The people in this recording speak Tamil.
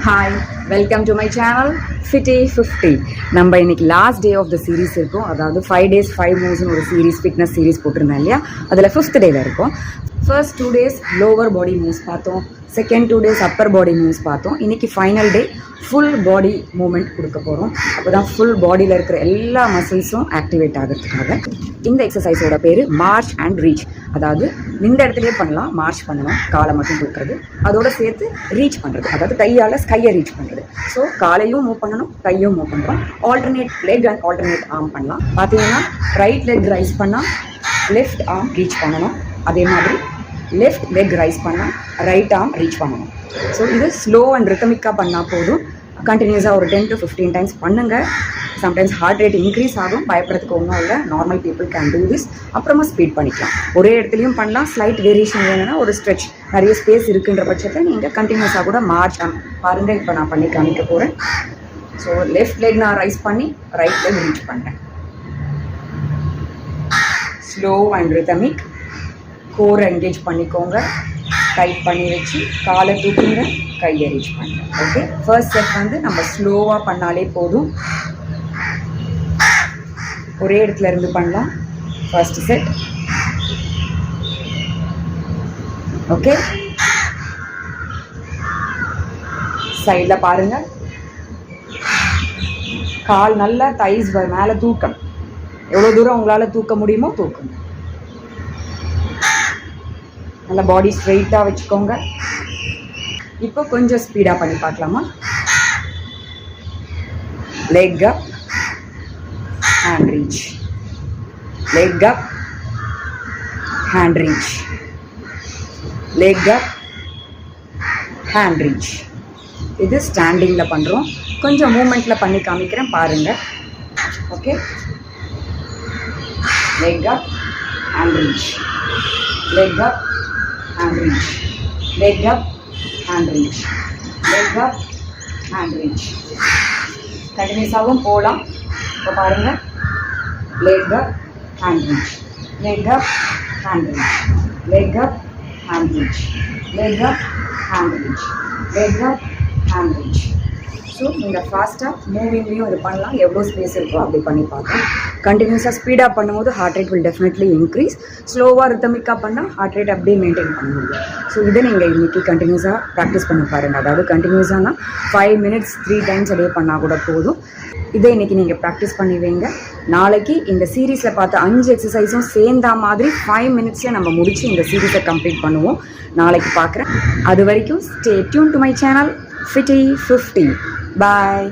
Hi, welcome to my channel fifty 50. நம்ம இன்னைக்கு last day of the series இருக்கும். அதாவது 5 days 5 moves ஒரு சீரீஸ், ஃபிட்னஸ் சீரீஸ் போட்டிருந்தேன் இல்லையா? அதில் 5th டேயில் இருக்கும். First 2 days lower body moves பார்த்தோம். Second 2 days upper body moves பார்த்தோம். இன்றைக்கி final day full body movement கொடுக்க போகிறோம். அப்போ தான் ஃபுல் பாடியில் இருக்கிற எல்லா மசில்ஸும் ஆக்டிவேட் ஆகிறதுக்காக. இந்த எக்ஸசைஸோட பேர் மார்ச் அண்ட் ரீச். அதாவது இந்த இடத்துலையே பண்ணலாம், மார்ச் பண்ணணும், காலை மட்டும் தூக்குறது, அதோடு சேர்த்து ரீச் பண்ணுறது, அதாவது கையால் கையை ரீச் பண்ணுறது. ஸோ காலையும் மூவ் பண்ணணும், கையும் மூவ் பண்ணுறோம். Alternate leg and alternate arm பண்ணலாம். பார்த்தீங்கன்னா ரைட் லெக் ரைஸ் பண்ணால் லெஃப்ட் ஆர்ம் ரீச் பண்ணணும். அதே மாதிரி லெஃப்ட் லெக் ரைஸ் பண்ணால் ரைட் ஆர்ம் ரீச் பண்ணணும். ஸோ இது ஸ்லோ அண்ட் ரித்தமிக்காக பண்ணால் போதும். கண்டினியூஸாக ஒரு 10 to 15 times பண்ணுங்கள். சம்டைம்ஸ் ஹார்ட் ரேட் இன்க்ரீஸ் ஆகும், பயப்படுறதுக்கு ஒன்றும் இல்லை. Normal people can do this. அப்புறமா ஸ்பீட் பண்ணிக்கலாம். ஒரே இடத்துலையும் பண்ணலாம். ஸ்லைட் வேரியேஷன் வேணும்னா ஒரு ஸ்ட்ரெச், நிறைய ஸ்பேஸ் இருக்குன்ற பட்சத்தில் நீங்கள் கண்டினியூஸாக கூட மார்ச் பாருங்கள். இப்போ நான் பண்ணி காமிக்க போகிறேன். ஸோ லெஃப்ட் லெக் நான் ரைஸ் பண்ணி ரைட் லெக் ரீச் பண்ணுறேன். Slow and rhythmic. கோரை என்கேஜ் பண்ணிக்கோங்க. டைட் பண்ணி வச்சு காலை தூக்குங்க, கையை ரீச் பண்ணுங்க. ஓகே, ஃபர்ஸ்ட் செட் வந்து நம்ம ஸ்லோவாக பண்ணாலே போதும். ஒரே இடத்துல இருந்து பண்ணலாம். First set. ஓகே, சைடில் பாருங்க. கால் நல்லா தைஸ் மேலே தூக்கணும். எவ்வளோ தூரம் உங்களால் தூக்க முடியுமோ தூக்குங்க. நல்லா பாடி ஸ்ட்ரெயிட்டாக வச்சுக்கோங்க. இப்போ கொஞ்சம் ஸ்பீடாக பண்ணி பார்க்கலாமா? லெக் அப், ஹேண்ட் ரீச், லெக் அப், ஹேண்ட் ரீச், லெக் அப், ஹேண்ட் ரீச். இது ஸ்டாண்டிங்கில் பண்ணுறோம். கொஞ்சம் மூமெண்ட்டில் பண்ணி காமிக்கிறேன் பாருங்கள். ஓகே, லெக் அப், ஹேண்ட் ரீச், லெக் அப், hand reach, leg up, hand reach, leg up, hand reach. கண்டினியூஸாகவும் போகலாம். இப்போ பாருங்கள். leg up, hand reach, leg up, hand reach, leg up, hand reach, leg up, hand reach, leg up, hand reach. So நீங்கள் ஃபாஸ்ட்டாக மூவிங்லேயும் இது பண்ணலாம். எவ்வளோ ஸ்பேஸ் இருக்கோ அப்படி பண்ணி பார்க்கலாம். கண்டினியூஸாக ஸ்பீடாக பண்ணும்போது heart rate will definitely increase. ஸ்லோவாக ரித்தமிக்காக பண்ணால் ஹார்ட் ரேட் அப்படியே மெயின்டைன் பண்ண முடியும். ஸோ இதை நீங்கள் இன்றைக்கி கண்டினியூஸாக ப்ராக்டிஸ் பண்ணி பாருங்கள். அதாவது கண்டினியூஸானா 5 minutes 3 times அப்படியே பண்ணால் கூட போதும். இதை இன்றைக்கி நீங்கள் ப்ராக்டிஸ் பண்ணி வைங்க. நாளைக்கு இந்த சீரீஸில் பார்த்த 5 எக்ஸசைஸும் சேர்ந்தா மாதிரி 5 minutesல நம்ம முடித்து இந்த சீரீஸை கம்ப்ளீட் பண்ணுவோம். நாளைக்கு பார்க்குறேன். அது வரைக்கும் stay tune to my channel fifty 50. Bye.